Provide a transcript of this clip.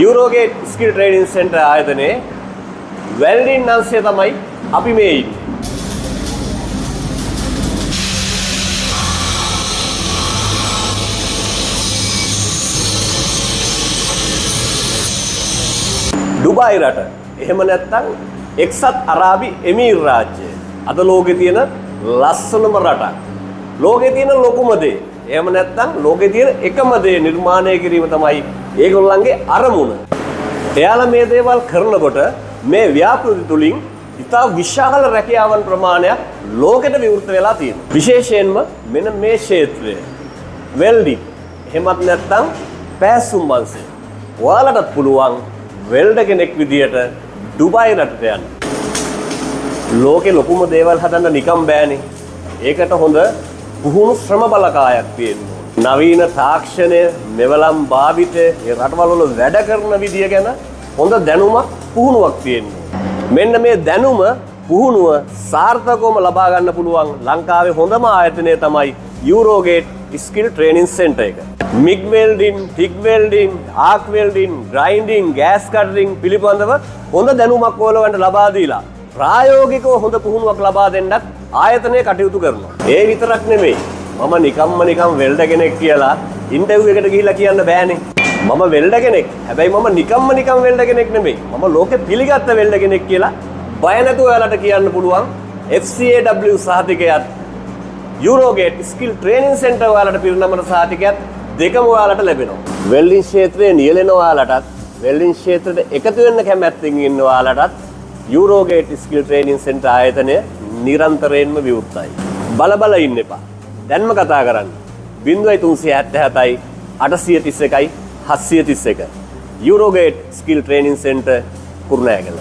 යුරෝගේට් skill training centre ආයතනයේ welding අංශය තමයි අපි මේ ඉන්නේ. ඩුබායි රට. එහෙම නැත්නම් එක්සත් අරාබි එමීර් රාජ්‍යය. අද ලෝකේ තියෙන ලස්සනම රටක්. ලෝකේ තියෙන ලොකුම දේ. එහෙම නැත්නම් ලෝකේ තියෙන එකම දේ නිර්මාණය කිරීම තමයි ඒගොල්ලන්ගේ අරමුණ. එයාලා මේ දේවල් කරනකොට මේ ව්‍යාපෘති තුලින් ඉතා විශාල රැකියාවන් ප්‍රමාණයක් ලෝකෙට විවෘත වෙලා තියෙනවා. විශේෂයෙන්ම මෙන්න මේ ක්ෂේත්‍රය වෙල්ඩින්. එහෙමත් නැත්නම් පෑසුම් අංශය. ඔයාලටත් පුළුවන් වෙල්ඩ කෙනෙක් විදියට ඩුබායි රටට යන්න. ලෝකේ ලොකුම දේවල් හදන්න නිකම් බෑනේ. ඒකට හොඳ පුහුණු ශ්‍රම බලකායක් තියෙනවා. නවීන තාක්ෂණය, මෙවලම් භාවිතය, මේ රටවල් වල වැඩ කරන විදිය ගැන හොඳ දැනුමක්, පුහුණුවක් තියෙනවා. මෙන්න මේ දැනුම, පුහුණුව සාර්ථකවම ලබා ගන්න පුළුවන් ලංකාවේ හොඳම ආයතනය තමයි යුරෝගේට් ස්කිල් ට්‍රේනින් සෙන්ටර් එක. MIG welding, TIG welding, arc welding, grinding, gas cutting පිළිබඳව හොඳ දැනුමක් ඔයගොල්ලන්ට ලබා දීලා ප්‍රායෝගිකව හොඳ පුහුණුවක් ලබා දෙන්නත් ආයතනය කටයුතු කරනවා. ඒ විතරක් නෙමෙයි. මම නිකම් වෙල්ඩ කෙනෙක් කියලා ඉන්ටර්විව් එකට ගිහිල්ලා කියන්න බෑනේ. මම වෙල්ඩ කෙනෙක්. හැබැයි මම නිකම් වෙල්ඩ කෙනෙක් නෙමෙයි. මම ලෝකෙ පිළිගත්ත වෙල්ඩ කෙනෙක් කියලා බය නැතුව ඔයාලට කියන්න පුළුවන්. FCAW සහතිකයත් යුරෝගේට් ස්කිල් ට්‍රේනින් සෙන්ටර් ඔයාලට පිරිනමන සහතිකයත් දෙකම ඔයාලට ලැබෙනවා. වෙල්ඩින් ක්ෂේත්‍රයේ නියැලෙන ඔයාලටත් වෙල්ඩින් ක්ෂේත්‍රයට එකතු වෙන්න කැමැත්තෙන් ඉන්න ඔයාලටත් යුරෝගේට් ස්කිල් ට්‍රේනින් සෙන්ටර් ආයතනය නිරන්තරයෙන්ම විවෘතයි. බල ඉන්න එපා. දැන්ම කතා කරන්න 0377 831 731 යුරෝගේට් ස්කිල් ට්‍රේනින් සෙන්ටර් කුරුණෑගල.